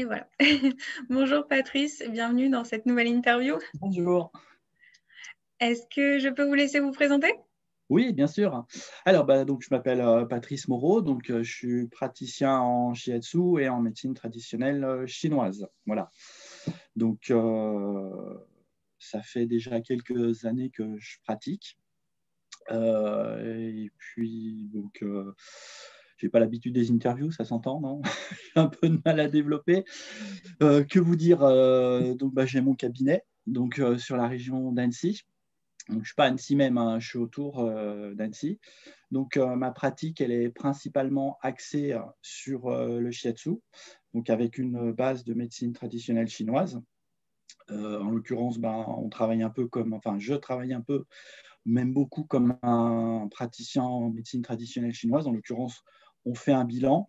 Et voilà. Bonjour Patrice, bienvenue dans cette nouvelle interview. Bonjour. Est-ce que je peux vous laisser vous présenter? Oui, bien sûr. Alors, donc, je m'appelle Patrice Moreau, donc je suis praticien en shiatsu et en médecine traditionnelle chinoise. Voilà. Donc, ça fait déjà quelques années que je pratique. Et puis, donc, j'ai pas l'habitude des interviews, ça s'entend, non? J'ai un peu de mal à développer. Que vous dire? Donc, j'ai mon cabinet donc, sur la région d'Annecy. Donc, je ne suis pas à Annecy même, hein, je suis autour d'Annecy. Donc, ma pratique, elle est principalement axée sur le shiatsu, donc avec une base de médecine traditionnelle chinoise. En l'occurrence, on travaille un peu comme, enfin, je travaille un peu, même beaucoup comme un praticien en médecine traditionnelle chinoise. En l'occurrence, on fait un bilan,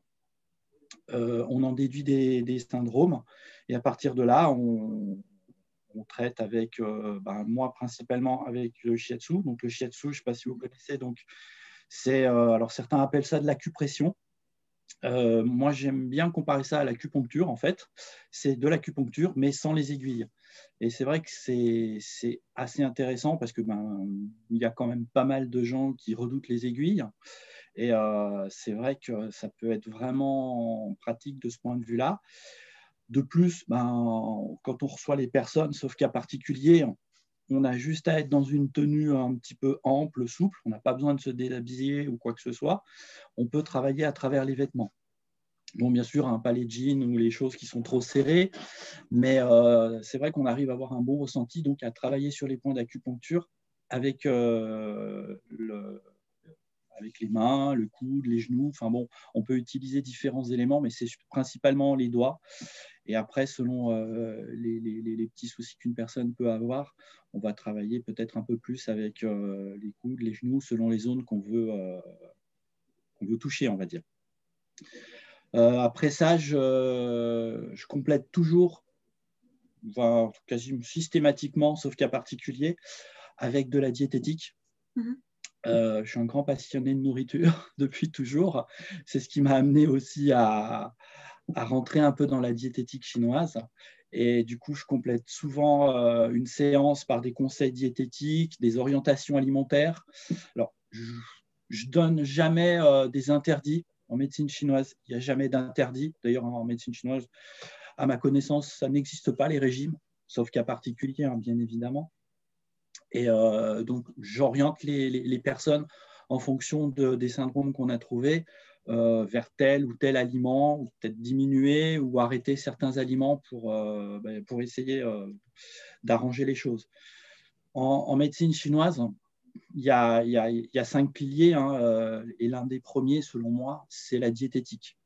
on en déduit des syndromes, et à partir de là, on traite avec, moi principalement avec le shiatsu. Donc le shiatsu, je ne sais pas si vous connaissez, donc c'est, alors certains appellent ça de l'acupression. Moi, j'aime bien comparer ça à l'acupuncture, en fait. C'est de l'acupuncture, mais sans les aiguilles. Et c'est vrai que c'est assez intéressant parce que il y a quand même pas mal de gens qui redoutent les aiguilles. Et c'est vrai que ça peut être vraiment pratique de ce point de vue-là. De plus, quand on reçoit les personnes, sauf cas particulier, on a juste à être dans une tenue un petit peu ample, souple. On n'a pas besoin de se déshabiller ou quoi que ce soit. On peut travailler à travers les vêtements. Bon, bien sûr, pas les jeans ou les choses qui sont trop serrées, mais c'est vrai qu'on arrive à avoir un bon ressenti, donc à travailler sur les points d'acupuncture avec avec les mains, le coude, les genoux. Enfin bon, on peut utiliser différents éléments, mais c'est principalement les doigts. Et après, selon les petits soucis qu'une personne peut avoir, on va travailler peut-être un peu plus avec les coudes, les genoux, selon les zones qu'on veut toucher, on va dire. Après ça, je complète toujours, quasiment systématiquement, sauf cas particulier, avec de la diététique. Je suis un grand passionné de nourriture depuis toujours. C'est ce qui m'a amené aussi à rentrer un peu dans la diététique chinoise. Et du coup, je complète souvent une séance par des conseils diététiques, des orientations alimentaires. Alors, je donne jamais des interdits. En médecine chinoise, il n'y a jamais d'interdit. D'ailleurs, en médecine chinoise, à ma connaissance, ça n'existe pas, les régimes, sauf cas particuliers, bien évidemment. Et donc, j'oriente les personnes en fonction des syndromes qu'on a trouvés vers tel ou tel aliment, ou peut-être diminuer ou arrêter certains aliments pour essayer d'arranger les choses. En médecine chinoise, il y a 5 piliers, et l'un des premiers, selon moi, c'est la diététique.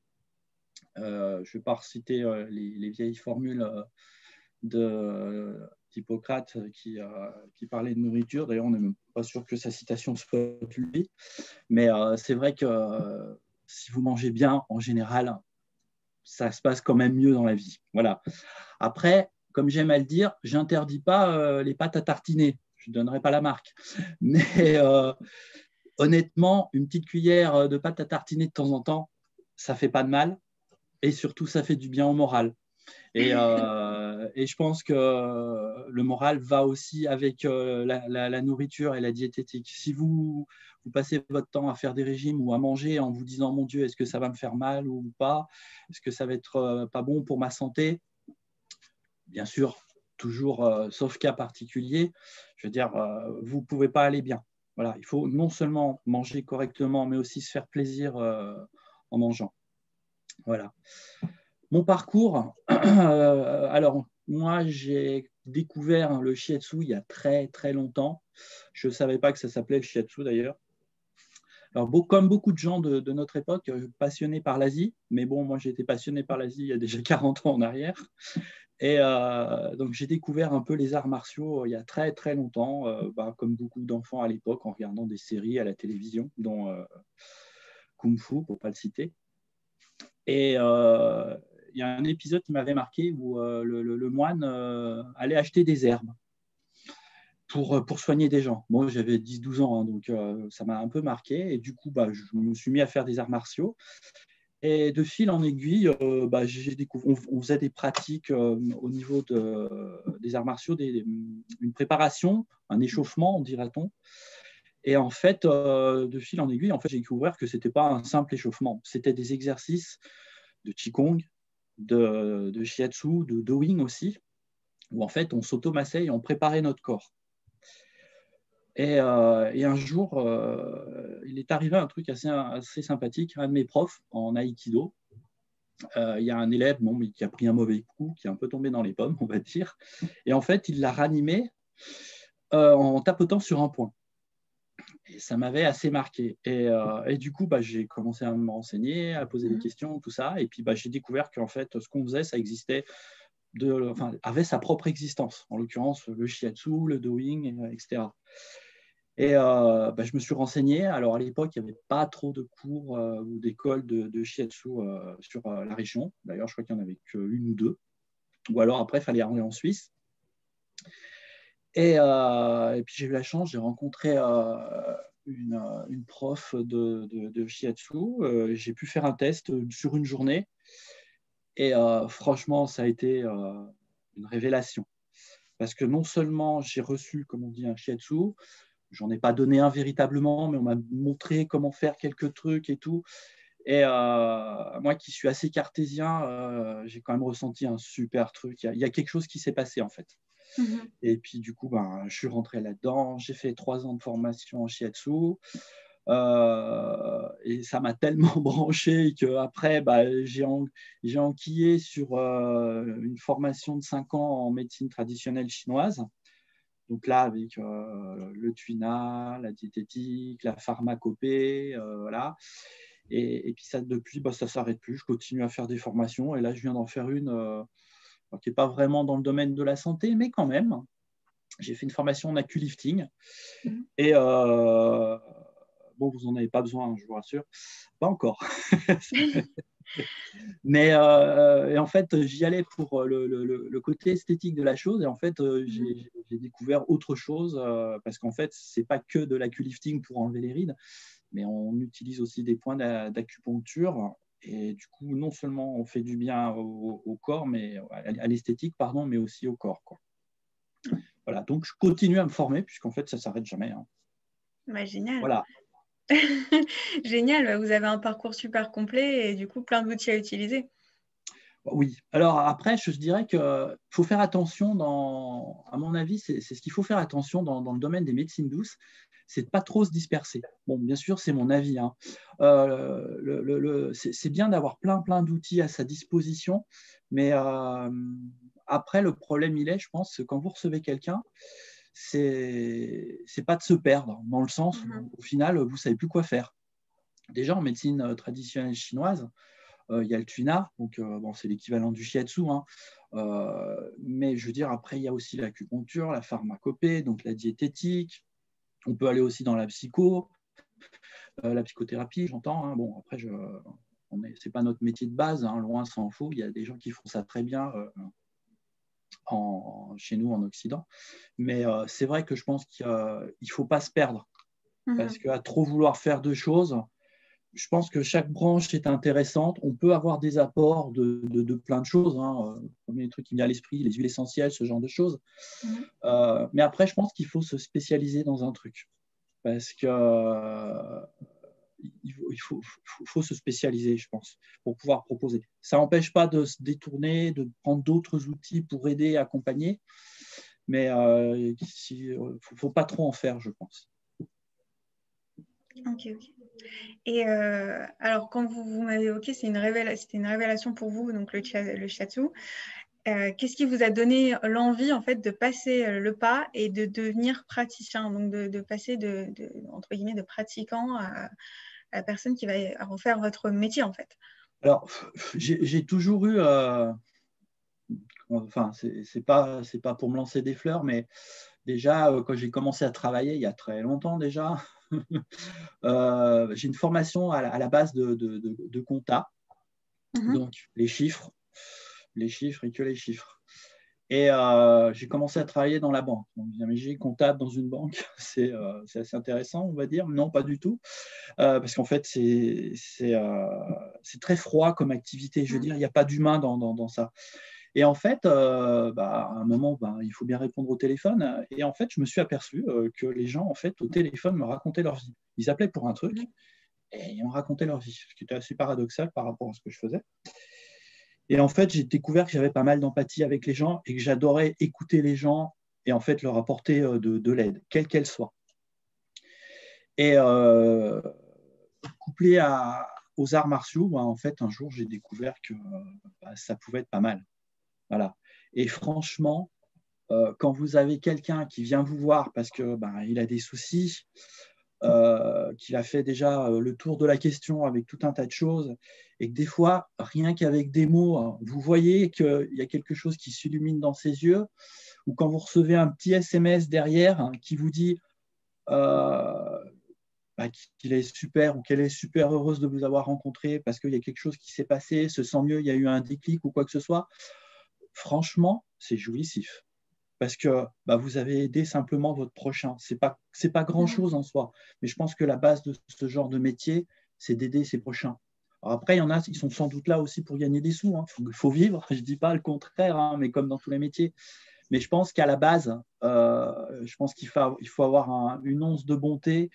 Je ne vais pas reciter les vieilles formules d'Hippocrate qui parlait de nourriture. D'ailleurs, on n'est même pas sûr que sa citation soit lui. Mais c'est vrai que si vous mangez bien, en général, ça se passe quand même mieux dans la vie. Voilà. Après, comme j'aime à le dire, je n'interdis pas les pâtes à tartiner. Je ne donnerai pas la marque. Mais honnêtement, une petite cuillère de pâte à tartiner de temps en temps, ça ne fait pas de mal. Et surtout, ça fait du bien au moral. Et je pense que le moral va aussi avec la nourriture et la diététique. Si vous passez votre temps à faire des régimes ou à manger en vous disant, mon Dieu, est-ce que ça va me faire mal ou pas? Est-ce que ça va être pas bon pour ma santé? Bien sûr, toujours, sauf cas particulier, je veux dire, vous ne pouvez pas aller bien. Voilà, il faut non seulement manger correctement, mais aussi se faire plaisir en mangeant. Voilà. Mon parcours, alors moi j'ai découvert le shiatsu il y a très très longtemps. Je ne savais pas que ça s'appelait le shiatsu d'ailleurs. Alors comme beaucoup de gens de notre époque, passionnés par l'Asie, mais bon, moi j'ai été passionné par l'Asie il y a déjà 40 ans en arrière. Et donc j'ai découvert un peu les arts martiaux il y a très très longtemps, comme beaucoup d'enfants à l'époque, en regardant des séries à la télévision, dont Kung Fu, pour ne pas le citer. Et il y a un épisode qui m'avait marqué où le moine allait acheter des herbes pour soigner des gens. Moi, j'avais 10-12 ans, donc ça m'a un peu marqué. Et du coup, je me suis mis à faire des arts martiaux. Et de fil en aiguille, on faisait des pratiques au niveau des arts martiaux, une préparation, un échauffement, dirait-on. Et en fait, de fil en aiguille, en fait, j'ai découvert que ce n'était pas un simple échauffement. C'était des exercices de Qigong, de Shiatsu, de Dowing aussi, où en fait, on s'automassait et on préparait notre corps. Et un jour, il est arrivé un truc assez sympathique. Un de mes profs en Aïkido, il y a un élève qui a pris un mauvais coup, qui est un peu tombé dans les pommes, on va dire. Et en fait, il l'a ranimé en tapotant sur un point. Et ça m'avait assez marqué. Et du coup, j'ai commencé à me renseigner, à poser des questions, tout ça. Et puis, j'ai découvert qu'en fait, ce qu'on faisait, ça existait, avait sa propre existence. En l'occurrence, le shiatsu, le doing, etc. Et je me suis renseigné. Alors, à l'époque, il n'y avait pas trop de cours ou d'écoles de shiatsu sur la région. D'ailleurs, je crois qu'il n'y en avait qu'une ou deux. Ou alors, après, il fallait aller en Suisse. Et puis, j'ai eu la chance, j'ai rencontré une prof de shiatsu. J'ai pu faire un test sur une journée. Et franchement, ça a été une révélation. Parce que non seulement j'ai reçu, comme on dit, un shiatsu, j'en ai pas donné un véritablement, mais on m'a montré comment faire quelques trucs et tout. Et moi qui suis assez cartésien, j'ai quand même ressenti un super truc. Il y a quelque chose qui s'est passé en fait. Et puis du coup, je suis rentré là-dedans. J'ai fait 3 ans de formation en shiatsu. Et ça m'a tellement branché qu'après, j'ai enquillé sur une formation de 5 ans en médecine traditionnelle chinoise. Donc là, avec le tuina, la diététique, la pharmacopée, voilà. Et puis ça, depuis, ça ne s'arrête plus. Je continue à faire des formations. Et là, je viens d'en faire une qui n'est pas vraiment dans le domaine de la santé, mais quand même. J'ai fait une formation en aculifting. Et vous n'en avez pas besoin, je vous rassure. Pas encore. Mais et en fait, j'y allais pour le côté esthétique de la chose. Et en fait, j'ai découvert autre chose parce qu'en fait, ce n'est pas que de l'aculifting pour enlever les rides, mais on utilise aussi des points d'acupuncture. Et du coup, non seulement on fait du bien au corps, mais à l'esthétique, pardon, mais aussi au corps, quoi. Voilà, donc je continue à me former puisqu'en fait, ça ne s'arrête jamais. Génial. Voilà. Génial, vous avez un parcours super complet et du coup, plein d'outils à utiliser. Oui. Alors après, je dirais qu'il faut faire attention, à mon avis, c'est ce qu'il faut faire attention dans le domaine des médecines douces, c'est de ne pas trop se disperser. Bon, bien sûr, c'est mon avis. C'est bien d'avoir plein d'outils à sa disposition, mais après, le problème, je pense, quand vous recevez quelqu'un, c'est pas de se perdre, dans le sens où, au final, vous ne savez plus quoi faire. Déjà, en médecine traditionnelle chinoise, il y a le tuina, donc c'est l'équivalent du shiatsu, mais je veux dire, après, il y a aussi l'acupuncture, la pharmacopée, donc la diététique. On peut aller aussi dans la la psychothérapie, j'entends. Bon, après, c'est pas notre métier de base, loin s'en faut. Il y a des gens qui font ça très bien chez nous en Occident. Mais c'est vrai que je pense qu'il ne faut pas se perdre, parce qu'à trop vouloir faire deux choses, je pense que chaque branche est intéressante. On peut avoir des apports de plein de choses. Premier truc qui me vient à l'esprit, les huiles essentielles, ce genre de choses. Mais après, je pense qu'il faut se spécialiser dans un truc. Parce que il faut se spécialiser, je pense, pour pouvoir proposer. Ça n'empêche pas de se détourner, de prendre d'autres outils pour aider et accompagner. Mais il ne faut pas trop en faire, je pense. Ok. Et alors, quand vous m'avez évoqué, c'était une révélation pour vous, donc le shiatsu. Qu'est-ce qui vous a donné l'envie en fait de passer le pas et de devenir praticien, donc de passer entre guillemets de pratiquant à la personne qui va en faire votre métier en fait? Alors, j'ai toujours eu, enfin, c'est pas pour me lancer des fleurs, mais déjà quand j'ai commencé à travailler il y a très longtemps déjà, j'ai une formation à la base de compta, donc les chiffres et que les chiffres. Et j'ai commencé à travailler dans la banque. Donc, j'ai comptable dans une banque, c'est assez intéressant, on va dire. Non, pas du tout, parce qu'en fait, c'est très froid comme activité. Je veux dire, il n'y a pas d'humain dans ça. Et en fait, à un moment, il faut bien répondre au téléphone. Et en fait, je me suis aperçu que les gens, en fait, au téléphone, me racontaient leur vie. Ils appelaient pour un truc et ils me racontaient leur vie, ce qui était assez paradoxal par rapport à ce que je faisais. Et en fait, j'ai découvert que j'avais pas mal d'empathie avec les gens et que j'adorais écouter les gens et en fait leur apporter de l'aide, quelle qu'elle soit. Et couplé aux arts martiaux, en fait, un jour, j'ai découvert que ça pouvait être pas mal. Voilà. Et franchement, quand vous avez quelqu'un qui vient vous voir parce que il a des soucis, qu'il a fait déjà le tour de la question avec tout un tas de choses, et que des fois, rien qu'avec des mots, hein, vous voyez qu'il y a quelque chose qui s'illumine dans ses yeux, ou quand vous recevez un petit SMS derrière qui vous dit qu'il est super ou qu'elle est super heureuse de vous avoir rencontré parce qu'il y a quelque chose qui s'est passé, se sent mieux, il y a eu un déclic ou quoi que ce soit, franchement, c'est jouissif. Parce que vous avez aidé simplement votre prochain. Ce n'est pas grand-chose en soi, mais je pense que la base de ce genre de métier, c'est d'aider ses prochains. Alors après, il y en a, ils sont sans doute là aussi pour gagner des sous. Il faut vivre, je ne dis pas le contraire, mais comme dans tous les métiers. Mais je pense qu'à la base, je pense qu'il faut avoir une once de bonté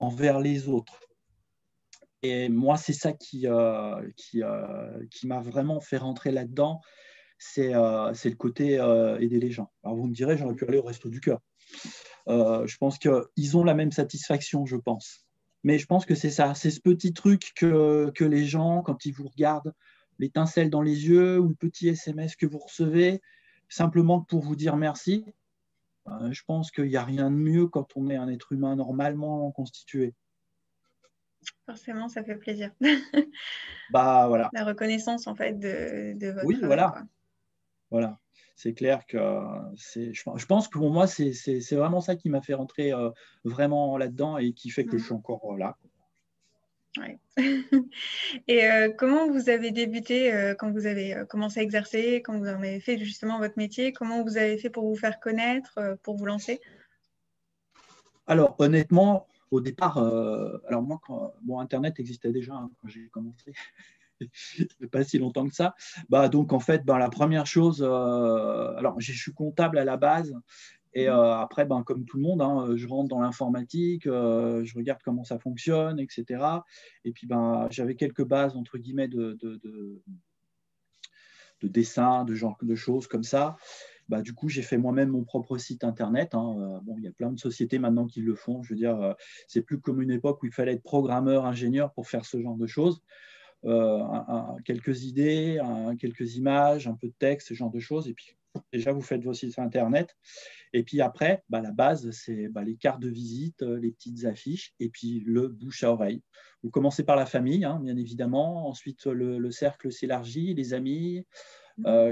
envers les autres. Et moi, c'est ça qui m'a vraiment fait rentrer là-dedans, c'est le côté aider les gens. Alors vous me direz, j'aurais pu aller au Resto du Cœur. Je pense qu'ils ont la même satisfaction, je pense. Mais je pense que c'est ça, c'est ce petit truc que les gens, quand ils vous regardent, l'étincelle dans les yeux ou le petit SMS que vous recevez, simplement pour vous dire merci, je pense qu'il n'y a rien de mieux quand on est un être humain normalement constitué. Forcément, ça fait plaisir. Voilà. La reconnaissance, en fait, de votre Oui, travail. Quoi. Voilà. C'est clair que je pense que pour moi, c'est vraiment ça qui m'a fait rentrer vraiment là-dedans et qui fait que je suis encore là. Ouais. Et comment vous avez débuté quand vous avez commencé à exercer, quand vous en avez fait justement votre métier? Comment vous avez fait pour vous faire connaître, pour vous lancer? Alors, honnêtement, au départ, alors moi, Internet existait déjà quand j'ai commencé. Pas si longtemps que ça. Donc, en fait, la première chose, alors, je suis comptable à la base. Et après, comme tout le monde, je rentre dans l'informatique, je regarde comment ça fonctionne, etc. Et puis, j'avais quelques bases, entre guillemets, de dessin, de choses comme ça. Du coup, j'ai fait moi-même mon propre site internet. Il y a plein de sociétés maintenant qui le font. Je veux dire, c'est plus comme une époque où il fallait être programmeur, ingénieur pour faire ce genre de choses. Quelques idées, quelques images, un peu de texte, ce genre de choses. Et puis, déjà, vous faites vos sites internet. Et puis après, la base, c'est les cartes de visite, les petites affiches, et puis le bouche à oreille. Vous commencez par la famille, bien évidemment. Ensuite, le cercle s'élargit, les amis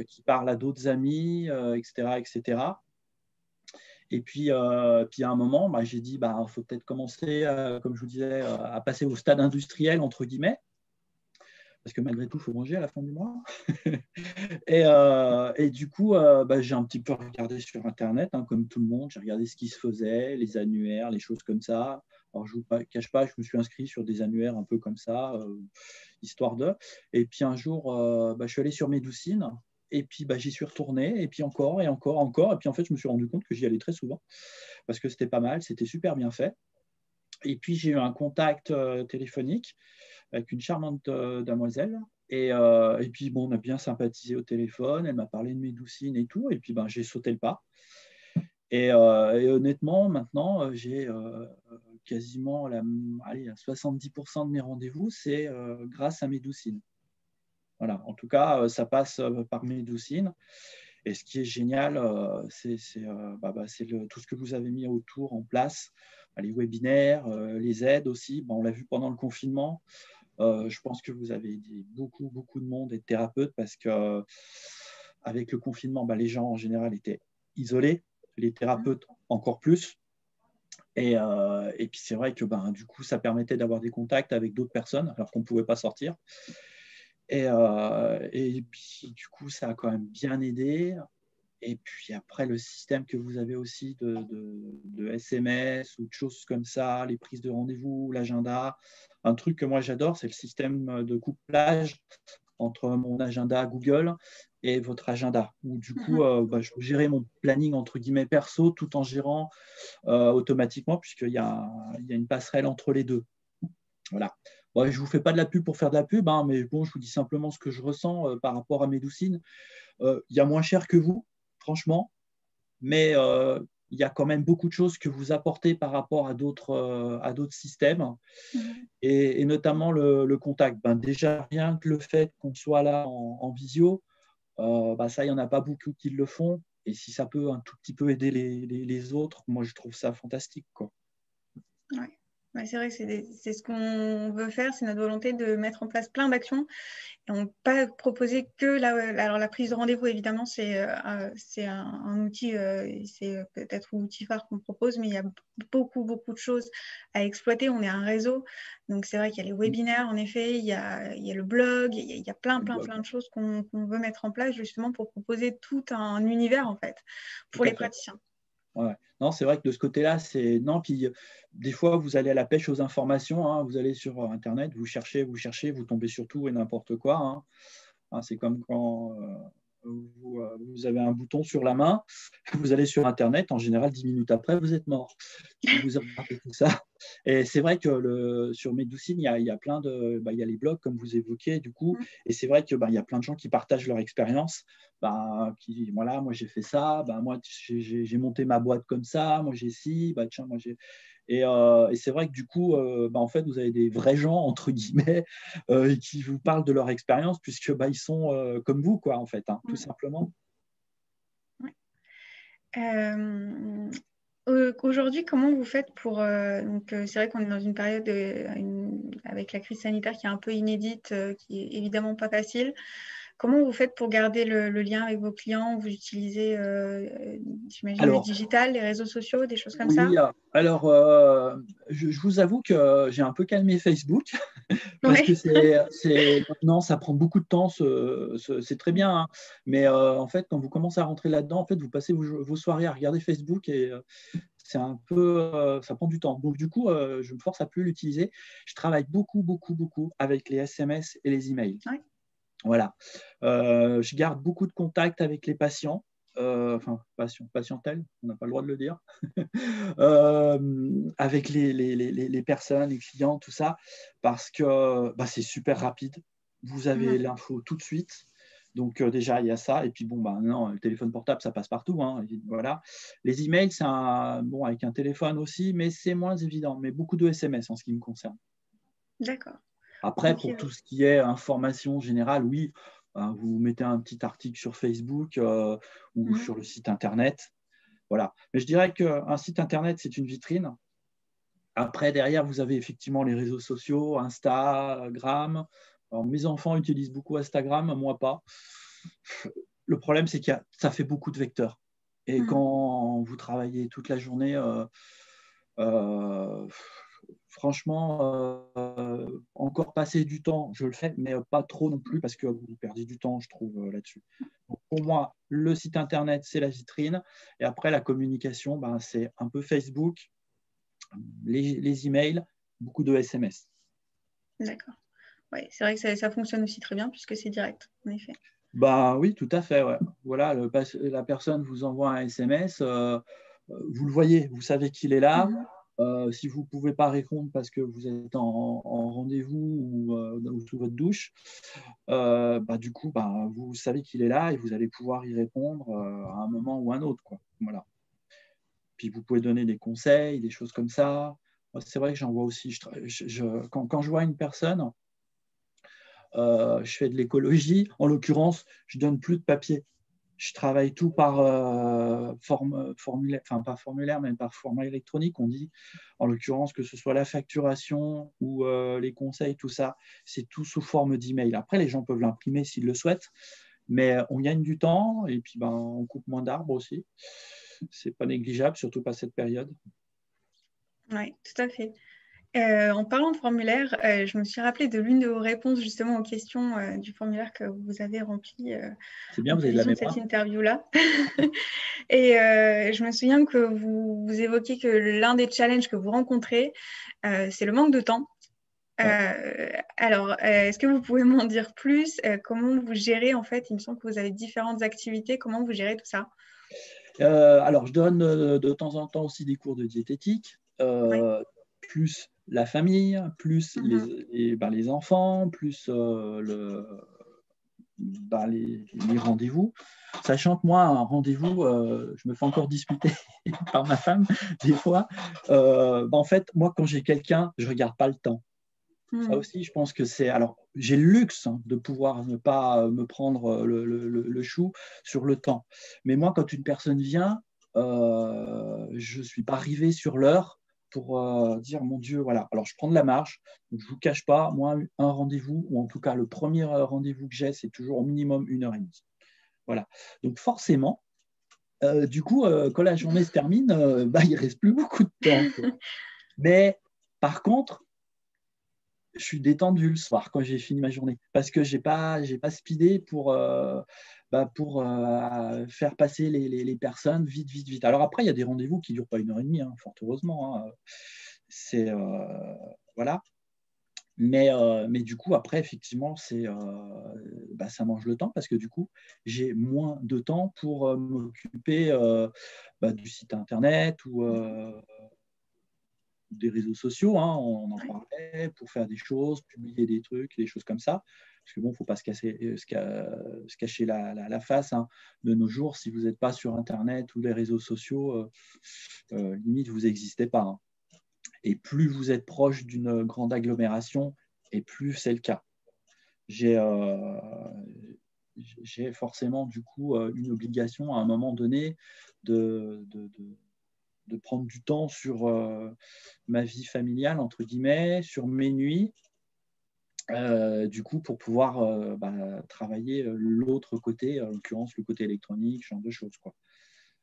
qui parlent à d'autres amis, etc., etc. Et puis à un moment, j'ai dit, il faut peut-être commencer, comme je vous disais, à passer au stade industriel, entre guillemets, parce que malgré tout, il faut manger à la fin du mois. et du coup, j'ai un petit peu regardé sur Internet, comme tout le monde. J'ai regardé ce qui se faisait, les annuaires, les choses comme ça. Alors, je ne vous cache pas, je me suis inscrit sur des annuaires un peu comme ça, histoire de. Et puis un jour, je suis allé sur Médoucine. Et puis, j'y suis retourné. Et puis encore, et encore, encore. Et puis, en fait, je me suis rendu compte que j'y allais très souvent parce que c'était pas mal, c'était super bien fait. Et puis, j'ai eu un contact téléphonique avec une charmante demoiselle. Et puis, on a bien sympathisé au téléphone. Elle m'a parlé de Médoucine et tout. Et puis, j'ai sauté le pas. Et honnêtement, maintenant, j'ai quasiment 70% de mes rendez-vous, c'est grâce à Médoucine. Voilà. En tout cas, ça passe par Médoucine. Et ce qui est génial, c'est tout ce que vous avez mis autour en place, les webinaires, les aides aussi. On l'a vu pendant le confinement. Je pense que vous avez aidé beaucoup, beaucoup de monde et de thérapeutes parce qu'avec le confinement, les gens en général étaient isolés, les thérapeutes encore plus. Et puis c'est vrai que du coup, ça permettait d'avoir des contacts avec d'autres personnes alors qu'on ne pouvait pas sortir. Et puis du coup, ça a quand même bien aidé. Et puis après, le système que vous avez aussi de SMS ou de choses comme ça, les prises de rendez-vous, l'agenda. Un truc que moi j'adore, c'est le système de couplage entre mon agenda Google et votre agenda, où du coup, je peux gérer mon planning entre guillemets perso tout en gérant automatiquement, puisqu'il y a une passerelle entre les deux. Voilà. Bon, je ne vous fais pas de la pub pour faire de la pub, hein, mais bon, je vous dis simplement ce que je ressens par rapport à Medoucine. Il y a moins cher que vous, franchement, mais il y a quand même beaucoup de choses que vous apportez par rapport à d'autres systèmes, et notamment le contact. Ben, déjà, rien que le fait qu'on soit là en visio, ça, il n'y en a pas beaucoup qui le font. Et si ça peut un tout petit peu aider les autres, moi, je trouve ça fantastique, quoi. Ouais. Ouais, c'est vrai que c'est ce qu'on veut faire, c'est notre volonté de mettre en place plein d'actions. Et on ne peut pas proposer que alors la prise de rendez-vous, évidemment, c'est un outil, c'est peut-être l'outil phare qu'on propose, mais il y a beaucoup, beaucoup de choses à exploiter. On est un réseau, donc c'est vrai qu'il y a les webinaires, en effet, il y a le blog, il y a plein de choses qu'on veut mettre en place justement pour proposer tout un univers, en fait, pour les praticiens. Ouais. Non, c'est vrai que de ce côté-là, c'est. Non, puis des fois, vous allez à la pêche aux informations, hein, vous allez sur Internet, vous cherchez, vous tombez sur tout et n'importe quoi, hein. Hein, c'est comme quand vous avez un bouton sur la main, vous allez sur Internet, en général, 10 minutes après, vous êtes mort. Si vous regardez tout ça. Et c'est vrai que sur Medoucine, il y a plein de. Il y a les blogs, comme vous évoquiez, du coup. Et c'est vrai qu'il y a plein de gens qui partagent leur expérience. Voilà, moi, j'ai fait ça. Moi, j'ai monté ma boîte comme ça. Moi, j'ai ci. Tiens, moi, j'ai. Et c'est vrai que du coup, en fait, vous avez des vrais gens, entre guillemets, qui vous parlent de leur expérience, puisque ils sont comme vous, quoi, en fait, hein, tout simplement. Ouais. Aujourd'hui, comment vous faites pour… donc, c'est vrai qu'on est dans une période avec la crise sanitaire qui est un peu inédite, qui est évidemment pas facile. Comment vous faites pour garder le lien avec vos clients? Vous utilisez, j'imagine, le digital, les réseaux sociaux, des choses comme ça? Oui, alors je vous avoue que j'ai un peu calmé Facebook parce que maintenant ça prend beaucoup de temps, c'est très bien, hein, mais en fait, quand vous commencez à rentrer là-dedans, en fait, vous passez vos soirées à regarder Facebook et c'est un peu, ça prend du temps. Donc du coup, je me force à plus l'utiliser. Je travaille beaucoup, beaucoup, beaucoup avec les SMS et les emails. Ouais. Voilà. Je garde beaucoup de contacts avec les patients. Patientèle, on n'a pas le droit de le dire, avec les personnes, les clients, tout ça, parce que c'est super rapide. Vous avez l'info tout de suite. Donc déjà, il y a ça. Et puis non, le téléphone portable, ça passe partout, hein. Voilà. Les emails, c'est avec un téléphone aussi, mais c'est moins évident. Mais beaucoup de SMS en ce qui me concerne. D'accord. Après, pour tout ce qui est information générale, oui, vous mettez un petit article sur Facebook ou sur le site Internet. Voilà. Mais je dirais qu'un site Internet, c'est une vitrine. Après, derrière, vous avez effectivement les réseaux sociaux, Instagram. Alors, mes enfants utilisent beaucoup Instagram, moi pas. Le problème, c'est que ça fait beaucoup de vecteurs. Et quand vous travaillez toute la journée, franchement, encore passer du temps, je le fais, mais pas trop non plus parce que vous perdez du temps, je trouve, là-dessus. Donc, pour moi, le site Internet, c'est la vitrine. Et après, la communication, c'est un peu Facebook, les emails, beaucoup de SMS. D'accord. Ouais, c'est vrai que ça fonctionne aussi très bien puisque c'est direct, en effet. Oui, tout à fait. Ouais. Voilà, la personne vous envoie un SMS, vous le voyez, vous savez qu'il est là. Si vous ne pouvez pas répondre parce que vous êtes en rendez-vous ou sous votre douche, du coup, vous savez qu'il est là et vous allez pouvoir y répondre à un moment ou à un autre, quoi. Voilà. Puis vous pouvez donner des conseils, des choses comme ça. Moi, c'est vrai que j'en vois aussi. Quand je vois une personne, je fais de l'écologie. En l'occurrence, je donne plus de papier. Je travaille tout par formulaire, enfin pas formulaire, mais par format électronique, on dit. En l'occurrence, que ce soit la facturation ou les conseils, tout ça, c'est tout sous forme d'email. Après, les gens peuvent l'imprimer s'ils le souhaitent, mais on gagne du temps et puis on coupe moins d'arbres aussi. C'est pas négligeable, surtout pas cette période. Oui, tout à fait. En parlant de formulaire, je me suis rappelée de l'une de vos réponses justement aux questions du formulaire que vous avez rempli C'est bien, en vous avez de la prévision de cette mémoire. interview-là. Et je me souviens que vous évoquiez que l'un des challenges que vous rencontrez, c'est le manque de temps. Ouais. Alors, est-ce que vous pouvez m'en dire plus? Comment vous gérez, en fait, il me semble que vous avez différentes activités, comment vous gérez tout ça? Alors, je donne de temps en temps aussi des cours de diététique, Oui. plus la famille, plus Mhm. les enfants, plus les rendez-vous. Sachant que moi, un rendez-vous, je me fais encore disputer par ma femme des fois. En fait, moi, quand j'ai quelqu'un, je ne regarde pas le temps. Ça Mhm. aussi, je pense que c'est… Alors, j'ai le luxe de pouvoir ne pas me prendre le chou sur le temps. Mais moi, quand une personne vient, je ne suis pas arrivé sur l'heure pour dire, mon Dieu, voilà. Alors, je prends de la marge. Donc, je ne vous cache pas, moi, un rendez-vous, ou en tout cas, le premier rendez-vous que j'ai, c'est toujours au minimum 1 heure et demie. Voilà. Donc, forcément, du coup, quand la journée se termine, il ne reste plus beaucoup de temps, quoi. Mais par contre, je suis détendu le soir quand j'ai fini ma journée parce que j'ai pas speedé pour faire passer les personnes vite, vite, vite. Alors après, il y a des rendez-vous qui ne durent pas 1 heure et demie, hein, fort heureusement, hein. C'est voilà. Mais du coup, après, effectivement, ça mange le temps parce que du coup, j'ai moins de temps pour m'occuper du site internet ou des réseaux sociaux, hein, on en Ouais. parlait, pour faire des choses, publier des trucs, des choses comme ça. Parce que bon, il ne faut pas se cacher la face, hein. De nos jours, si vous n'êtes pas sur Internet ou les réseaux sociaux, limite, vous n'existez pas, hein. Et plus vous êtes proche d'une grande agglomération, et plus c'est le cas. J'ai forcément, du coup, une obligation à un moment donné de prendre du temps sur ma vie familiale, entre guillemets, sur mes nuits, du coup, pour pouvoir travailler l'autre côté, en l'occurrence le côté électronique, ce genre de choses, quoi.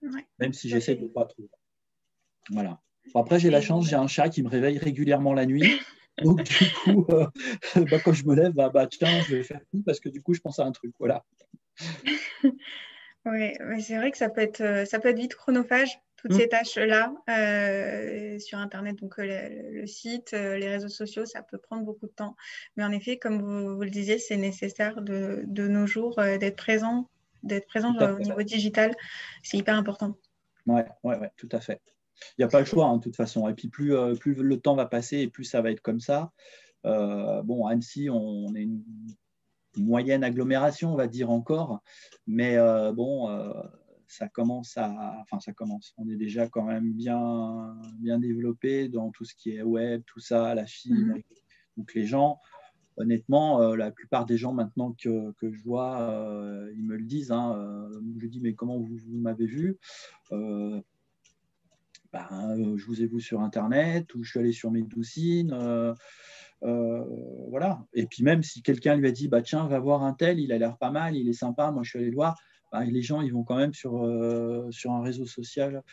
Ouais. Même si Bah, j'essaie de ne pas trop. Voilà. Bon, après, j'ai la chance, c'est- j'ai un chat qui me réveille régulièrement la nuit. Donc, du coup, quand je me lève, tiens, je vais faire tout parce que du coup, je pense à un truc. Voilà. Ouais, mais c'est vrai que ça peut être vite chronophage, toutes Mm. ces tâches-là sur Internet, donc le site, les réseaux sociaux, ça peut prendre beaucoup de temps. Mais en effet, comme vous le disiez, c'est nécessaire de nos jours d'être présent Tout à au fait. niveau digital. C'est hyper important. Ouais, ouais, ouais, tout à fait. Il n'y a pas le choix, hein, de toute façon. Et puis, plus le temps va passer et plus ça va être comme ça. Bon, à Annecy, on est une moyenne agglomération, on va dire encore. Mais ça commence à… Enfin, ça commence. On est déjà quand même bien, bien développé dans tout ce qui est web, tout ça, la fibre. Mhm. Donc, les gens, honnêtement, la plupart des gens maintenant que je vois, ils me le disent, hein, je dis, mais comment vous m'avez vu? Je vous ai vu sur Internet ou je suis allé sur Médoucine. Voilà. Et puis même si quelqu'un lui a dit, tiens, va voir un tel, il a l'air pas mal, il est sympa, moi je suis allé le voir, les gens ils vont quand même sur un réseau social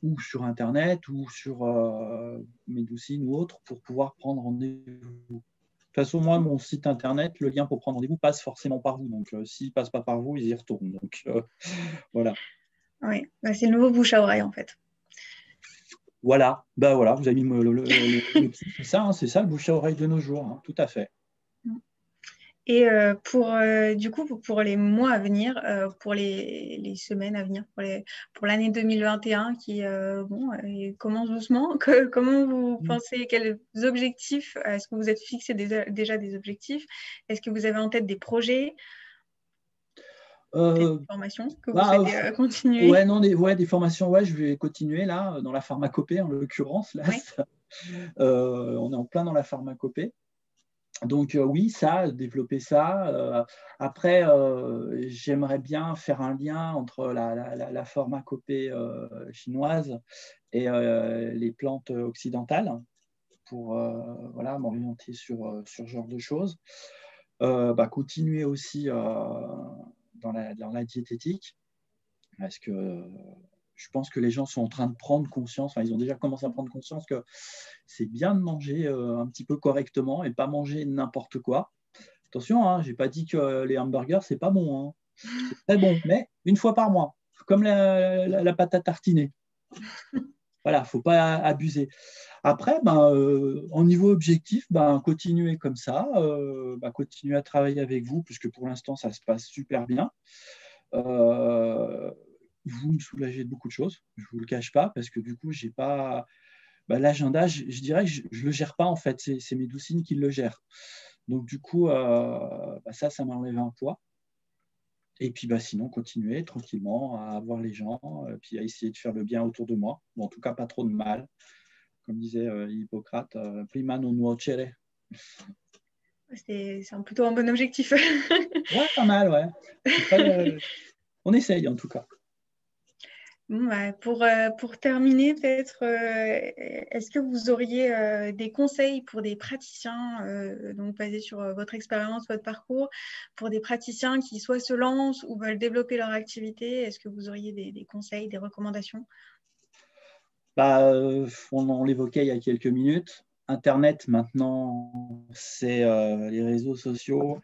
ou sur Internet ou sur Médoucine ou autre pour pouvoir prendre rendez-vous. De toute façon, moi, mon site Internet, le lien pour prendre rendez-vous passe forcément par vous. Donc, s'il ne passe pas par vous, ils y retournent. Donc, voilà. Ouais. Bah, c'est le nouveau bouche à oreille en fait. Voilà, vous avez mis c'est ça, hein, c'est ça le bouche à oreille de nos jours, hein, tout à fait. Et du coup, pour les mois à venir, pour les semaines à venir, pour l'année 2021 qui commence doucement, comment vous pensez, quels objectifs, est-ce que vous êtes fixé déjà des objectifs? Est-ce que vous avez en tête des projets, peut-être Euh, des formations que vous bah, souhaitez continuer? ouais, non, des formations, ouais, je vais continuer là, dans la pharmacopée en l'occurrence. Là, Oui. on est en plein dans la pharmacopée. Donc oui, ça, développer ça. Après, j'aimerais bien faire un lien entre la pharmacopée chinoise et les plantes occidentales pour voilà, m'orienter sur ce genre de choses. Continuer aussi dans la diététique parce que je pense que les gens sont en train de prendre conscience, enfin, ils ont déjà commencé à prendre conscience que c'est bien de manger un petit peu correctement et pas manger n'importe quoi. Attention, hein, je n'ai pas dit que les hamburgers, c'est pas bon. Hein. C'est très bon, mais une fois par mois, comme la pâte à tartiner. Voilà, il ne faut pas abuser. Après, en niveau objectif, continuez comme ça, continuez à travailler avec vous, puisque pour l'instant, ça se passe super bien. Vous me soulagez de beaucoup de choses, je ne vous le cache pas, parce que du coup, j'ai pas l'agenda, je dirais que je ne le gère pas en fait, c'est mes doucines qui le gèrent. Donc du coup, ça m'enlève un poids. Et puis sinon, continuer tranquillement à voir les gens, puis à essayer de faire le bien autour de moi. Bon, en tout cas, pas trop de mal. Comme disait Hippocrate, prima non nuocere. C'est plutôt un bon objectif. Ouais, pas mal, ouais. On essaye en tout cas. Pour terminer, peut-être, est-ce que vous auriez des conseils pour des praticiens, donc basés sur votre expérience, votre parcours, pour des praticiens qui soit se lancent ou veulent développer leur activité? Est-ce que vous auriez des conseils, des recommandations? On l'évoquait il y a quelques minutes. Internet, maintenant, c'est les réseaux sociaux.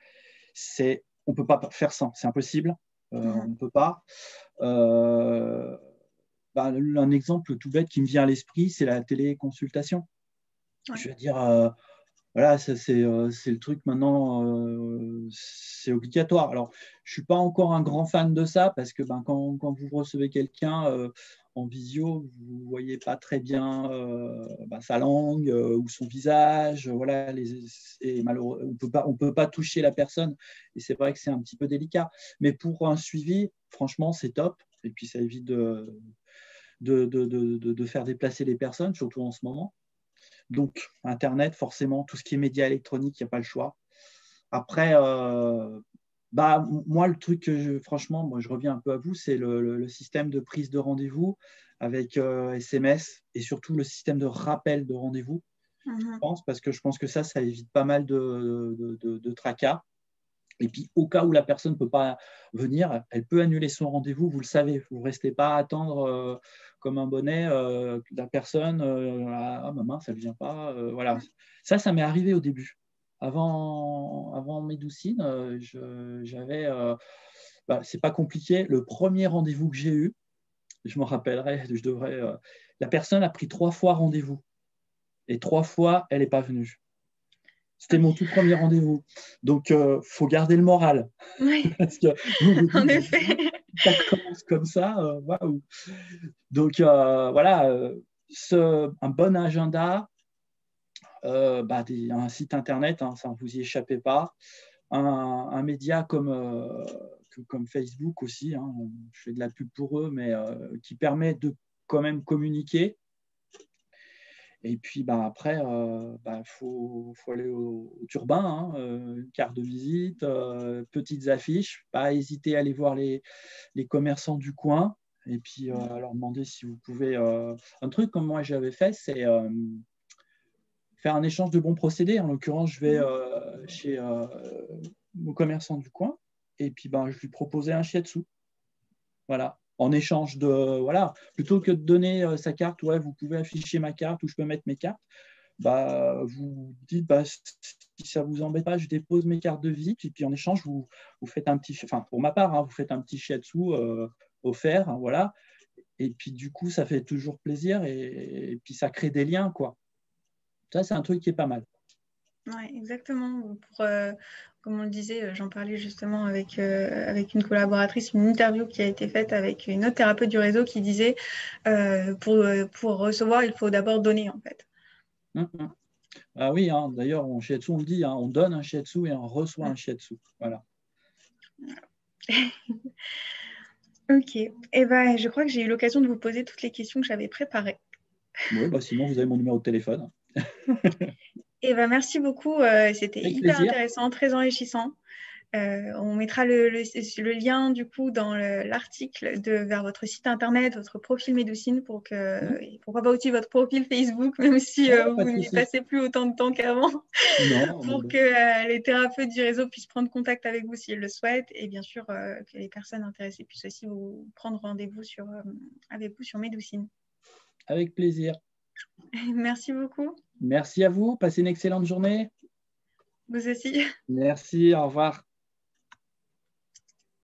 On ne peut pas faire sans, c'est impossible. On ne peut pas. Un exemple tout bête qui me vient à l'esprit, c'est la téléconsultation. Ouais. Je veux dire, voilà, c'est le truc maintenant, c'est obligatoire. Alors, je ne suis pas encore un grand fan de ça parce que quand vous recevez quelqu'un en visio, vous ne voyez pas très bien sa langue ou son visage. Voilà, et malheureux, on peut pas toucher la personne et c'est vrai que c'est un petit peu délicat. Mais pour un suivi, franchement, c'est top. Et puis, ça évite de faire déplacer les personnes, surtout en ce moment. Donc, Internet, forcément, tout ce qui est médias électroniques, il n'y a pas le choix. Après, moi, le truc que franchement, moi, je reviens un peu à vous, c'est le système de prise de rendez-vous avec SMS et surtout le système de rappel de rendez-vous. Je pense, parce que je pense que ça évite pas mal de tracas. Et puis, au cas où la personne ne peut pas venir, elle peut annuler son rendez-vous, vous le savez. Vous ne restez pas à attendre comme un bonnet la personne. Ah, ma main, ça ne vient pas. Voilà. Ça m'est arrivé au début. Avant mes doucines, j'avais. C'est pas compliqué. Le premier rendez-vous que j'ai eu, je me rappellerai, la personne a pris 3 fois rendez-vous. Et 3 fois, elle n'est pas venue. C'était mon tout premier rendez-vous. Donc, il faut garder le moral. Oui, parce que vous en effet. Ça commence comme ça. Waouh. Donc, voilà, un bon agenda, un site internet, ça ne vous y échappez pas. Un média comme Facebook aussi, je fais de la pub pour eux, mais qui permet de quand même communiquer. Et puis après, faut aller au turbin, une carte de visite, petites affiches, pas hésiter à aller voir les commerçants du coin et puis leur demander si vous pouvez. Un truc comme moi j'avais fait, c'est faire un échange de bons procédés. En l'occurrence, je vais chez mon commerçant du coin et puis je lui proposais un shiatsu. Voilà. En échange voilà, plutôt que de donner sa carte, vous pouvez afficher ma carte ou je peux mettre mes cartes, vous dites, si ça ne vous embête pas, je dépose mes cartes de visite et puis en échange, vous faites un petit, pour ma part, vous faites un petit shiatsu offert, voilà. Et puis du coup, ça fait toujours plaisir et puis ça crée des liens, quoi. Ça, c'est un truc qui est pas mal. Oui, exactement. Comme on le disait, j'en parlais justement avec une collaboratrice, une interview qui a été faite avec une autre thérapeute du réseau qui disait pour recevoir, il faut d'abord donner en fait. Ah oui, d'ailleurs, en shiatsu, on le dit, on donne un shiatsu et on reçoit un shiatsu. Voilà. Ok. Je crois que j'ai eu l'occasion de vous poser toutes les questions que j'avais préparées. Oui, sinon, vous avez mon numéro de téléphone. Merci beaucoup. C'était hyper intéressant, très enrichissant. On mettra le lien du coup dans l'article vers votre site internet, votre profil Médoucine pourquoi pas aussi votre profil Facebook, même si vous n'y passez plus autant de temps qu'avant, pour que les thérapeutes du réseau puissent prendre contact avec vous s'ils le souhaitent, et bien sûr que les personnes intéressées puissent aussi vous prendre rendez-vous avec vous sur Médoucine. Avec plaisir. Merci beaucoup. Merci à vous. Passez une excellente journée. Vous aussi. Merci. Au revoir.